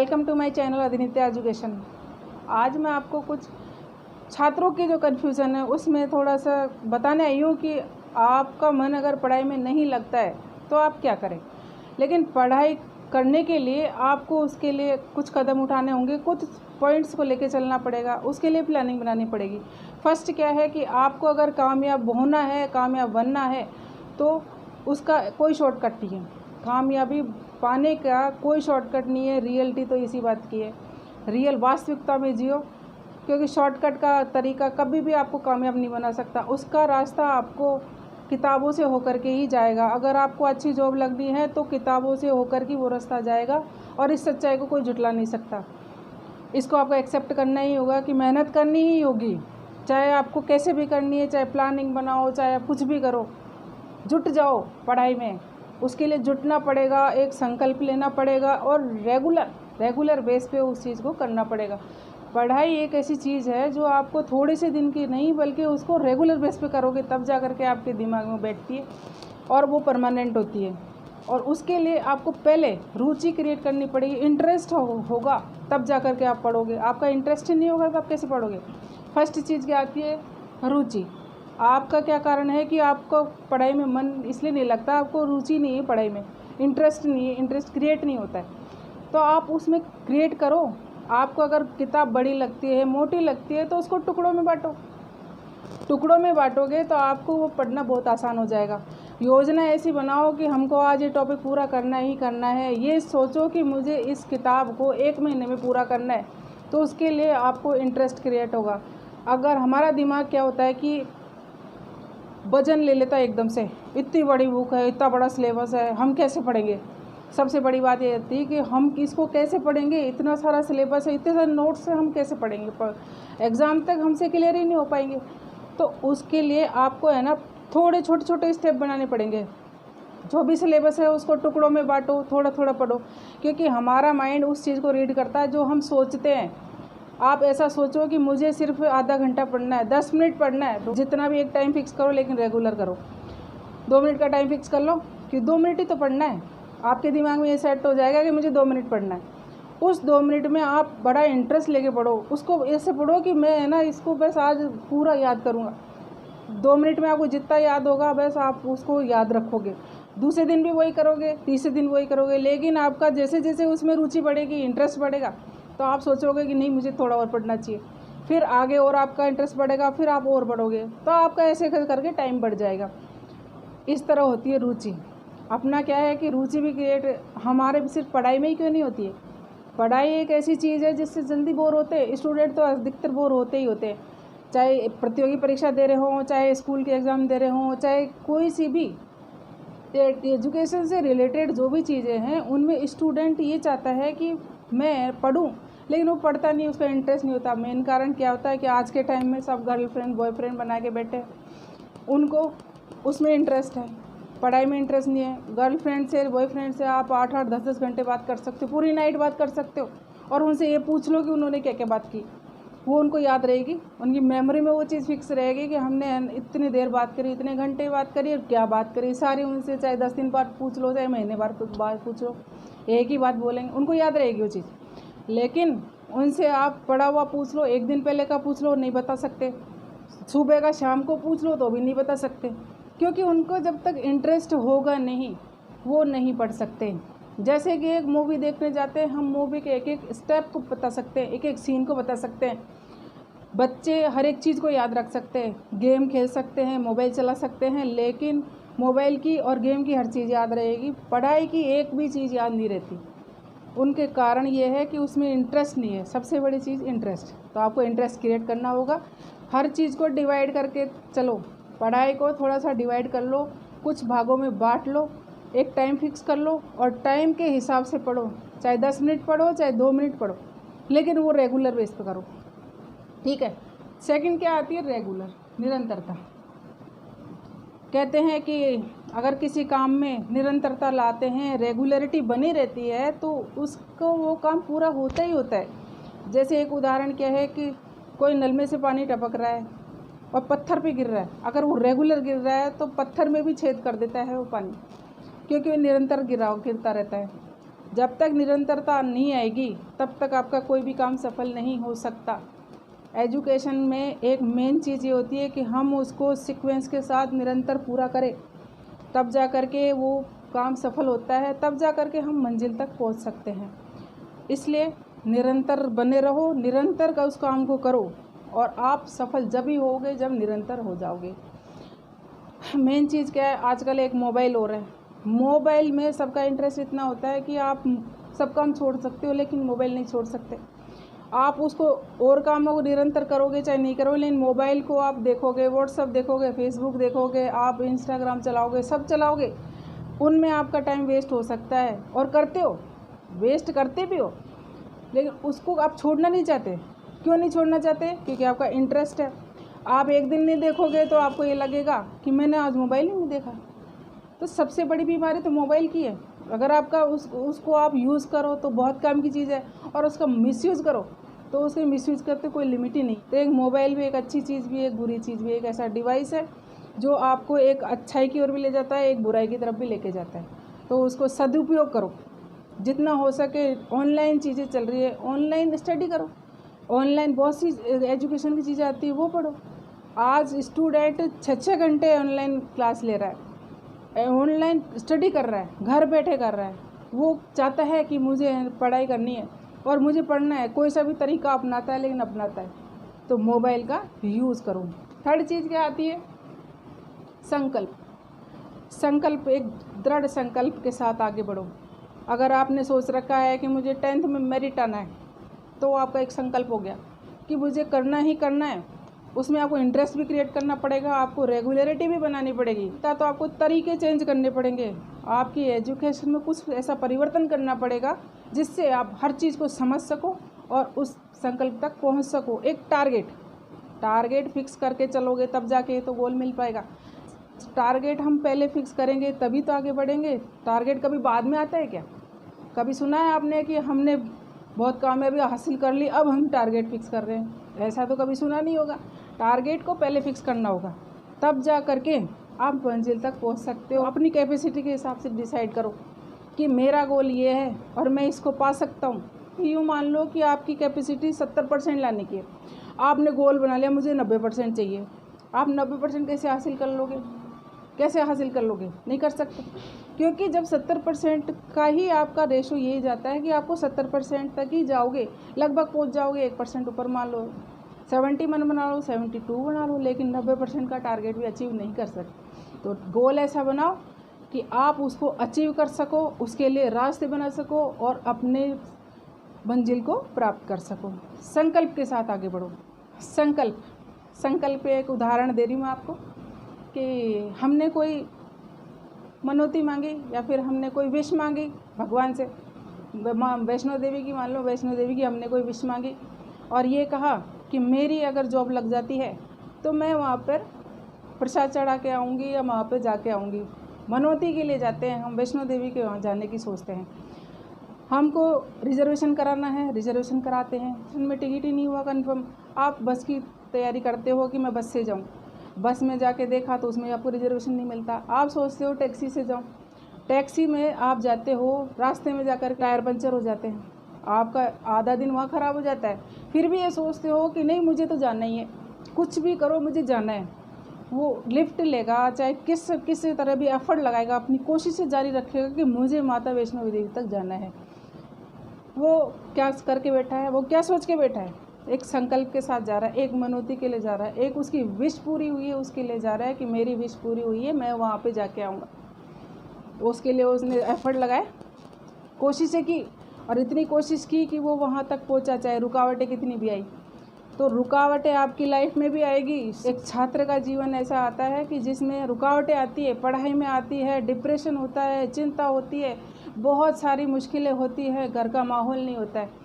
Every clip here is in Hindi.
Welcome to my channel Adhinitya education. आज मैं आपको कुछ छात्रों की जो कन्फ्यूज़न है उसमें थोड़ा सा बताने आई हूँ कि आपका मन अगर पढ़ाई में नहीं लगता है तो आप क्या करें। लेकिन पढ़ाई करने के लिए आपको उसके लिए कुछ कदम उठाने होंगे, कुछ पॉइंट्स को लेके चलना पड़ेगा, उसके लिए प्लानिंग बनानी पड़ेगी। फर्स्ट क्या है कि आपको अगर कामयाब होना है, कामयाब बनना है तो उसका कोई शॉर्टकट नहीं है। कामयाबी पाने का कोई शॉर्टकट नहीं है। रियलिटी तो इसी बात की है, रियल वास्तविकता में जियो, क्योंकि शॉर्टकट का तरीका कभी भी आपको कामयाब नहीं बना सकता। उसका रास्ता आपको किताबों से होकर के ही जाएगा। अगर आपको अच्छी जॉब लगनी है तो किताबों से होकर के वो रास्ता जाएगा और इस सच्चाई को कोई झुठला नहीं सकता। इसको आपको एक्सेप्ट करना ही होगा कि मेहनत करनी ही होगी, चाहे आपको कैसे भी करनी है, चाहे प्लानिंग बनाओ, चाहे आप कुछ भी करो, जुट जाओ पढ़ाई में। उसके लिए जुटना पड़ेगा, एक संकल्प लेना पड़ेगा और रेगुलर बेस पे उस चीज़ को करना पड़ेगा। पढ़ाई एक ऐसी चीज़ है जो आपको थोड़े से दिन की नहीं बल्कि उसको रेगुलर बेस पे करोगे तब जा कर के आपके दिमाग में बैठती है और वो परमानेंट होती है। और उसके लिए आपको पहले रुचि क्रिएट करनी पड़ेगी। इंटरेस्ट होगा तब जा कर के आप पढ़ोगे। आपका इंटरेस्ट ही नहीं होगा तो आप कैसे पढ़ोगे। फर्स्ट चीज़ क्या आती है, रुचि। आपका क्या कारण है कि आपको पढ़ाई में मन इसलिए नहीं लगता, आपको रुचि नहीं है पढ़ाई में, इंटरेस्ट नहीं है, इंटरेस्ट क्रिएट नहीं होता है, तो आप उसमें क्रिएट करो। आपको अगर किताब बड़ी लगती है, मोटी लगती है तो उसको टुकड़ों में बांटो। टुकड़ों में बांटोगे तो आपको वो पढ़ना बहुत आसान हो जाएगा। योजना ऐसी बनाओ कि हमको आज ये टॉपिक पूरा करना ही करना है। ये सोचो कि मुझे इस किताब को 1 महीने में पूरा करना है, तो उसके लिए आपको इंटरेस्ट क्रिएट होगा। अगर हमारा दिमाग क्या होता है कि वजन ले लेता है एकदम से, इतनी बड़ी बुक है, इतना बड़ा सिलेबस है, हम कैसे पढ़ेंगे। सबसे बड़ी बात ये होती है कि हम किसको कैसे पढ़ेंगे, इतना सारा सिलेबस है, इतने सारे नोट्स से हम कैसे पढ़ेंगे, एग्ज़ाम तक हमसे क्लियर ही नहीं हो पाएंगे। तो उसके लिए आपको है ना थोड़े छोटे छोटे स्टेप बनाने पड़ेंगे। जो भी सिलेबस है उसको टुकड़ों में बांटो, थोड़ा थोड़ा पढ़ो, क्योंकि हमारा माइंड उस चीज़ को रीड करता है जो हम सोचते हैं। आप ऐसा सोचो कि मुझे सिर्फ आधा घंटा पढ़ना है, 10 मिनट पढ़ना है, तो जितना भी एक टाइम फिक्स करो लेकिन रेगुलर करो। 2 मिनट का टाइम फिक्स कर लो कि 2 मिनट ही तो पढ़ना है। आपके दिमाग में ये सेट हो जाएगा कि मुझे 2 मिनट पढ़ना है। उस 2 मिनट में आप बड़ा इंटरेस्ट लेके पढ़ो। उसको ऐसे पढ़ो कि मैं है ना इसको बस आज पूरा याद करूँगा। 2 मिनट में आपको जितना याद होगा बस आप उसको याद रखोगे। दूसरे दिन भी वही करोगे, तीसरे दिन वही करोगे, लेकिन आपका जैसे जैसे उसमें रुचि बढ़ेगी, इंटरेस्ट बढ़ेगा, तो आप सोचोगे कि नहीं मुझे थोड़ा और पढ़ना चाहिए। फिर आगे और आपका इंटरेस्ट बढ़ेगा, फिर आप और पढ़ोगे, तो आपका ऐसे करके टाइम बढ़ जाएगा। इस तरह होती है रुचि। अपना क्या है कि रुचि भी क्रिएट हमारे सिर्फ पढ़ाई में ही क्यों नहीं होती है। पढ़ाई एक ऐसी चीज़ है जिससे जल्दी बोर होते हैं स्टूडेंट, तो अधिकतर बोर होते ही होते हैं। चाहे प्रतियोगी परीक्षा दे रहे हों, चाहे स्कूल के एग्ज़ाम दे रहे हों, चाहे कोई सी भी एजुकेशन से रिलेटेड जो भी चीज़ें हैं उनमें स्टूडेंट ये चाहता है कि मैं पढ़ूं, लेकिन वो पढ़ता नहीं, उसका इंटरेस्ट नहीं होता। मेन कारण क्या होता है कि आज के टाइम में सब गर्लफ्रेंड बॉयफ्रेंड बना के बैठे हैं, उनको उसमें इंटरेस्ट है, पढ़ाई में इंटरेस्ट नहीं है। गर्लफ्रेंड से बॉयफ्रेंड से आप 8-8 10-10 घंटे बात कर सकते हो, पूरी नाइट बात कर सकते हो, और उनसे ये पूछ लो कि उन्होंने क्या क्या बात की, वो उनको याद रहेगी। उनकी मेमोरी में वो चीज़ फिक्स रहेगी कि हमने इतनी देर बात करी, इतने घंटे बात करी और क्या बात करी सारी उनसे। चाहे 10 दिन बाद पूछ लो, चाहे महीने बाद पूछ लो, एक ही बात बोलेंगे, उनको याद रहेगी वो चीज़। लेकिन उनसे आप पढ़ा हुआ पूछ लो, 1 दिन पहले का पूछ लो, नहीं बता सकते। सुबह का शाम को पूछ लो तो भी नहीं बता सकते, क्योंकि उनको जब तक इंटरेस्ट होगा नहीं वो नहीं पढ़ सकते। जैसे कि एक मूवी देखने जाते हैं, हम मूवी के एक एक स्टेप को बता सकते हैं, एक एक सीन को बता सकते हैं। बच्चे हर एक चीज़ को याद रख सकते हैं, गेम खेल सकते हैं, मोबाइल चला सकते हैं, लेकिन मोबाइल की और गेम की हर चीज़ याद रहेगी, पढ़ाई की एक भी चीज़ याद नहीं रहती। उनके कारण ये है कि उसमें इंटरेस्ट नहीं है। सबसे बड़ी चीज़ इंटरेस्ट। तो आपको इंटरेस्ट क्रिएट करना होगा। हर चीज़ को डिवाइड करके चलो, पढ़ाई को थोड़ा सा डिवाइड कर लो, कुछ भागों में बांट लो, एक टाइम फिक्स कर लो और टाइम के हिसाब से पढ़ो। चाहे 10 मिनट पढ़ो, चाहे 2 मिनट पढ़ो, लेकिन वो रेगुलर बेस पे करो, ठीक है। सेकंड क्या आती है, रेगुलर, निरंतरता। कहते हैं कि अगर किसी काम में निरंतरता लाते हैं, रेगुलरिटी बनी रहती है, तो उसको वो काम पूरा होता ही होता है। जैसे एक उदाहरण क्या है कि कोई नल में से पानी टपक रहा है और पत्थर पे गिर रहा है, अगर वो रेगुलर गिर रहा है तो पत्थर में भी छेद कर देता है वो पानी, क्योंकि वो निरंतर गिरता रहता है। जब तक निरंतरता नहीं आएगी तब तक आपका कोई भी काम सफल नहीं हो सकता। एजुकेशन में एक मेन चीज़ ये होती है कि हम उसको सीक्वेंस के साथ निरंतर पूरा करें, तब जा कर के वो काम सफल होता है, तब जा कर के हम मंजिल तक पहुंच सकते हैं। इसलिए निरंतर बने रहो, निरंतर का उस काम को करो और आप सफल जब ही होगे जब निरंतर हो जाओगे। मेन चीज़ क्या है, आजकल एक मोबाइल हो रहा है, मोबाइल में सबका इंटरेस्ट इतना होता है कि आप सब काम छोड़ सकते हो लेकिन मोबाइल नहीं छोड़ सकते। आप उसको और कामों को निरंतर करोगे चाहे नहीं करोगे, लेकिन मोबाइल को आप देखोगे, व्हाट्सअप देखोगे, फेसबुक देखोगे, आप इंस्टाग्राम चलाओगे, सब चलाओगे, उनमें आपका टाइम वेस्ट हो सकता है और करते हो, वेस्ट करते भी हो, लेकिन उसको आप छोड़ना नहीं चाहते। क्यों नहीं छोड़ना चाहते? क्योंकि आपका इंटरेस्ट है। आप एक दिन नहीं देखोगे तो आपको ये लगेगा कि मैंने आज मोबाइल ही नहीं देखा। तो सबसे बड़ी बीमारी तो मोबाइल की है। अगर आपका उसको आप यूज़ करो तो बहुत काम की चीज़ है, और उसका मिसयूज़ करो तो उसके मिसयूज़ करते कोई लिमिट ही नहीं। तो एक मोबाइल भी एक अच्छी चीज़ भी है, एक बुरी चीज़ भी है, एक ऐसा डिवाइस है जो आपको एक अच्छाई की ओर भी ले जाता है, एक बुराई की तरफ भी लेके जाता है। तो उसको सदुपयोग करो, जितना हो सके। ऑनलाइन चीज़ें चल रही है, ऑनलाइन स्टडी करो, ऑनलाइन बहुत सी एजुकेशन की चीज़ें आती है वो पढ़ो। आज स्टूडेंट 6-6 घंटे ऑनलाइन क्लास ले रहा है, ऑनलाइन स्टडी कर रहा है, घर बैठे कर रहा है। वो चाहता है कि मुझे पढ़ाई करनी है और मुझे पढ़ना है, कोई सा भी तरीका अपनाता है लेकिन अपनाता है। तो मोबाइल का यूज़ करो। थर्ड चीज़ क्या आती है? संकल्प। संकल्प, एक दृढ़ संकल्प के साथ आगे बढ़ो। अगर आपने सोच रखा है कि मुझे 10th में मेरिट आना है, तो आपका एक संकल्प हो गया कि मुझे करना ही करना है। उसमें आपको इंटरेस्ट भी क्रिएट करना पड़ेगा, आपको रेगुलरिटी भी बनानी पड़ेगी, तो आपको तरीके चेंज करने पड़ेंगे। आपकी एजुकेशन में कुछ ऐसा परिवर्तन करना पड़ेगा जिससे आप हर चीज़ को समझ सको और उस संकल्प तक पहुंच सको। एक टारगेट फिक्स करके चलोगे तब जाके तो गोल मिल पाएगा। टारगेट हम पहले फिक्स करेंगे तभी तो आगे बढ़ेंगे। टारगेट कभी बाद में आता है क्या? कभी सुना है आपने कि हमने बहुत कामयाबी हासिल कर ली अब हम टारगेट फिक्स कर रहे हैं? ऐसा तो कभी सुना नहीं होगा। टारगेट को पहले फिक्स करना होगा, तब जा करके आप मंजिल तक पहुंच सकते हो। अपनी कैपेसिटी के हिसाब से डिसाइड करो कि मेरा गोल ये है और मैं इसको पा सकता हूँ। यूँ मान लो कि आपकी कैपेसिटी 70% लाने की है, आपने गोल बना लिया मुझे 90% चाहिए। आप 90% कैसे हासिल कर लोगे? नहीं कर सकते, क्योंकि जब 70% का ही आपका रेशो यही जाता है कि आपको 70% तक ही जाओगे, लगभग पहुंच जाओगे। 1% ऊपर मान लो, 71 बना लो, 72 बना लो, लेकिन 90% का टारगेट भी अचीव नहीं कर सकते। तो गोल ऐसा बनाओ कि आप उसको अचीव कर सको, उसके लिए रास्ते बना सको और अपने मंजिल को प्राप्त कर सको। संकल्प के साथ आगे बढ़ो। संकल्प एक उदाहरण दे रही हूँ आपको कि हमने कोई मनौती मांगी या फिर हमने कोई विश मांगी भगवान से। वैष्णो देवी की, मान लो वैष्णो देवी की हमने कोई विश मांगी और ये कहा कि मेरी अगर जॉब लग जाती है तो मैं वहाँ पर प्रसाद चढ़ा के आऊँगी या वहाँ पर जाके आऊँगी। मनौती के लिए जाते हैं हम, वैष्णो देवी के वहाँ जाने की सोचते हैं। हमको रिजर्वेशन कराना है, रिजर्वेशन कराते हैं, उनमें टिकट ही नहीं हुआ कन्फर्म। आप बस की तैयारी करते हो कि मैं बस से जाऊँ, बस में जाके देखा तो उसमें आपको रिजर्वेशन नहीं मिलता। आप सोचते हो टैक्सी से जाऊँ, टैक्सी में आप जाते हो, रास्ते में जाकर टायर पंचर हो जाते हैं, आपका आधा दिन वहाँ ख़राब हो जाता है। फिर भी ये सोचते हो कि नहीं मुझे तो जाना ही है, कुछ भी करो मुझे जाना है। वो लिफ्ट लेगा, चाहे किस तरह भी एफर्ट लगाएगा, अपनी कोशिशें जारी रखेगा कि मुझे माता वैष्णो देवी तक जाना है। वो क्या करके बैठा है, वो क्या सोच के बैठा है? एक संकल्प के साथ जा रहा है, एक मनौती के लिए जा रहा है, एक उसकी विश पूरी हुई है उसके लिए जा रहा है कि मेरी विश पूरी हुई है, मैं वहाँ पे जाके आऊँगा। उसके लिए उसने एफर्ट लगाए, कोशिशें की और इतनी कोशिश की कि वो वहाँ तक पहुँचा, चाहे रुकावटें कितनी भी आई। तो रुकावटें आपकी लाइफ में भी आएगी। एक छात्र का जीवन ऐसा आता है कि जिसमें रुकावटें आती है, पढ़ाई में आती है, डिप्रेशन होता है, चिंता होती है, बहुत सारी मुश्किलें होती है, घर का माहौल नहीं होता है।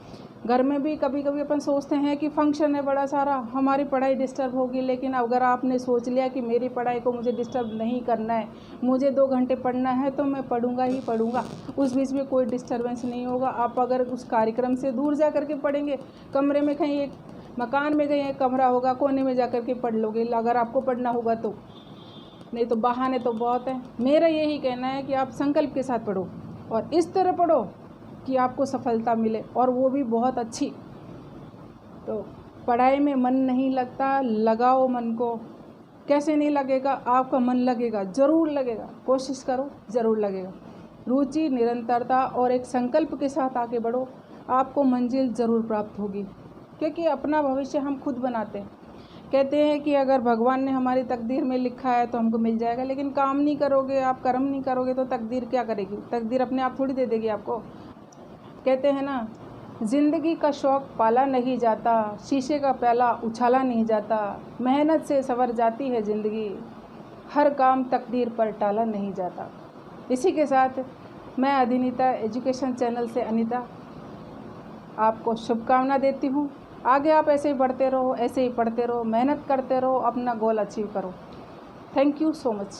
घर में भी कभी कभी अपन सोचते हैं कि फंक्शन है बड़ा सारा, हमारी पढ़ाई डिस्टर्ब होगी, लेकिन अगर आपने सोच लिया कि मेरी पढ़ाई को मुझे डिस्टर्ब नहीं करना है, मुझे 2 घंटे पढ़ना है तो मैं पढ़ूंगा ही पढ़ूंगा, उस बीच में कोई डिस्टर्बेंस नहीं होगा। आप अगर उस कार्यक्रम से दूर जा कर के पढ़ेंगे, कमरे में कहीं एक मकान में कहीं एक कमरा होगा, कोने में जा कर के पढ़ लोगे अगर आपको पढ़ना होगा तो, नहीं तो बहाने तो बहुत है। मेरा यही कहना है कि आप संकल्प के साथ पढ़ो और इस तरह पढ़ो कि आपको सफलता मिले, और वो भी बहुत अच्छी। तो पढ़ाई में मन नहीं लगता, लगाओ मन को। कैसे नहीं लगेगा? आपका मन लगेगा, ज़रूर लगेगा। कोशिश करो, ज़रूर लगेगा। रुचि, निरंतरता और एक संकल्प के साथ आगे बढ़ो, आपको मंजिल ज़रूर प्राप्त होगी। क्योंकि अपना भविष्य हम खुद बनाते हैं। कहते हैं कि अगर भगवान ने हमारी तकदीर में लिखा है तो हमको मिल जाएगा, लेकिन काम नहीं करोगे, आप कर्म नहीं करोगे तो तकदीर क्या करेगी? तकदीर अपने आप थोड़ी दे देगी आपको। कहते हैं ना, ज़िंदगी का शौक़ पाला नहीं जाता, शीशे का प्याला उछाला नहीं जाता, मेहनत से संवर जाती है ज़िंदगी, हर काम तकदीर पर टाला नहीं जाता। इसी के साथ मैं अधिनीता एजुकेशन चैनल से अनीता आपको शुभकामना देती हूँ। आगे आप ऐसे ही बढ़ते रहो, ऐसे ही पढ़ते रहो, मेहनत करते रहो, अपना गोल अचीव करो। Thank you so much.